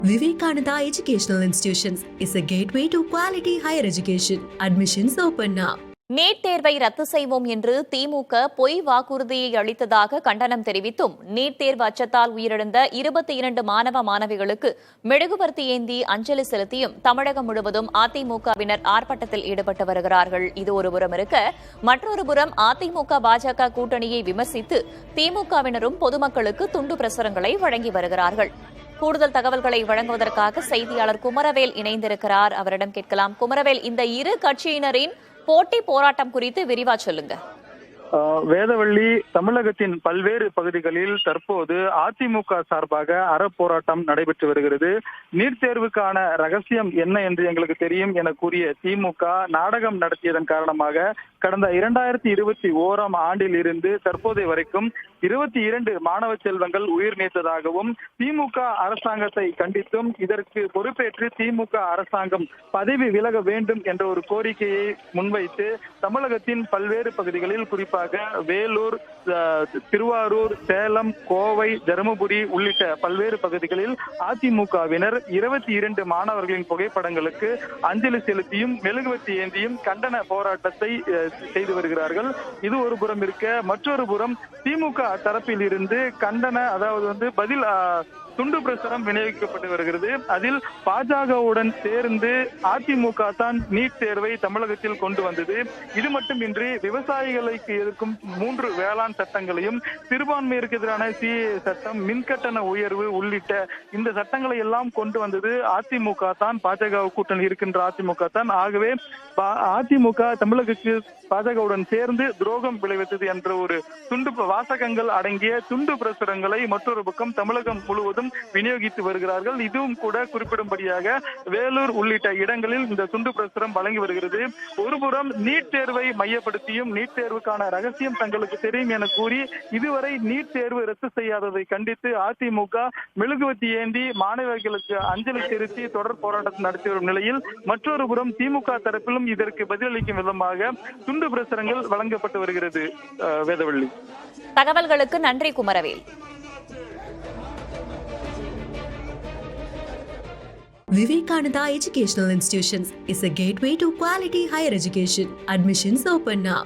Vivekananda Educational Institutions is a gateway to quality higher education. Admissions open now. NEET தேர்வை ரத்து செய்வோம் என்று திமுக பொய் வாக்குறுதியை அளித்ததாக கண்டனம் தெரிவித்தும் நீட் தேர்வு அச்சத்தால் உயிரிழந்த 22 மாணவ மாணவிகளுக்கு மெழுகுவர்த்தி ஏந்தி அஞ்சலி செலுத்தியும் தமிழகம் முழுவதும் அதிமுகவினர் ஆர்ப்பாட்டத்தில் ஈடுபட்டு வருகிறார்கள். இது ஒருபுறம் இருக்க, மற்றொரு புறம் அதிமுக பாஜக கூட்டணியை விமர்சித்து திமுகவினரும் பொதுமக்களுக்கு துண்டு பிரசுரங்களை வழங்கி வருகிறார்கள். கூடுதல் தகவல்களை வழங்குவதற்காக செய்தியாளர் குமரவேல் இணைந்திருக்கிறார். அவரிடம் கேட்கலாம். குமரவேல், இந்த இரு கட்சியினரின் போட்டி போராட்டம் குறித்து விரிவா சொல்லுங்க. வேதவள்ளி, தமிழகத்தின் பல்வேறு பகுதிகளில் தற்போது அதிமுக சார்பாக அறப்போராட்டம் நடைபெற்று வருகிறது. நீட் தேர்வுக்கான ரகசியம் என்ன என்று எங்களுக்கு தெரியும் என கூறிய திமுக நாடகம் நடத்தியதன் காரணமாக கடந்த 2021 ஆண்டில் இருந்து தற்போதைய வரைக்கும் 22 மாணவ செல்வங்கள் உயிர் நீத்ததாகவும் திமுக அரசாங்கத்தை கண்டித்தும் இதற்கு பொறுப்பேற்று திமுக அரசாங்கம் பதவி விலக வேண்டும் என்ற ஒரு கோரிக்கையை முன்வைத்து தமிழகத்தின் பல்வேறு பகுதிகளில் குறிப்பாக வேலூர், திருவாரூர், சேலம், கோவை, தருமபுரி உள்ளிட்ட பல்வேறு பகுதிகளில் அதிமுகவினர் 22 மாணவர்களின் புகைப்படங்களுக்கு அஞ்சலி செலுத்தியும் மெழுகுவர்த்தி ஏந்தியும் கண்டன போராட்டத்தை செய்து வருகிறார்கள். இது ஒரு புறம் இருக்க, மற்றொரு புறம் திமுக தரப்பில் இருந்து கண்டன, அதாவது பதில் துண்டு பிரசுரம் விநியோகிக்கப்பட்டு வருகிறது. அதில் பாஜகவுடன் சேர்ந்து அதிமுக தான் நீட் தேர்வை தமிழகத்தில் கொண்டு வந்தது. இது மட்டுமின்றி விவசாயிகளுக்கு இருக்கும் 3 வேளாண் சட்டங்களையும், சிறுபான்மையிற்கு எதிரான சிஏஏ சட்டம், மின்கட்டண உயர்வு உள்ளிட்ட இந்த சட்டங்களை எல்லாம் கொண்டு வந்தது அதிமுக தான், பாஜக கூட்டணி இருக்கின்ற அதிமுக தான். ஆகவே அதிமுக தமிழகத்துக்கு பாஜகவுடன் சேர்ந்து துரோகம் விளைவித்தது என்ற ஒரு துண்டு வாசகங்கள் அடங்கிய துண்டு பிரசுரங்களை மற்றொரு பக்கம் தமிழகம் முழுவதும் விநியோகித்து வருகிறார்கள். இதுவும் கூட குறிப்பிடும்படியாக வேலூர் உள்ளிட்ட இடங்களில் இந்த துண்டு பிரசுரம் வழங்கி வருகிறது. ஒருபுறம் நீட் தேர்வை மையப்படுத்தியும் நீட் தேர்வுக்கான ரகசியம் தங்களுக்கு தெரியும் என கூறி இதுவரை நீட் தேர்வு ரத்து செய்யாததை கண்டித்து அதிமுக மெழுகுவர்த்தி ஏந்தி மாணவர்களுக்கு அஞ்சலி செலுத்தி தொடர் போராட்டத்தை நடத்தி வரும் நிலையில், மற்றொரு புறம் திமுக தரப்பிலும் இதற்கு பதிலளிக்கும் விதமாக துண்டு பிரசுரங்கள் வழங்கப்பட்டு வருகிறது. வேதவள்ளி, தகவல்களுக்கு நன்றி Kumaravel. Vivekananda Educational Institutions is a gateway to quality higher education. Admissions open now.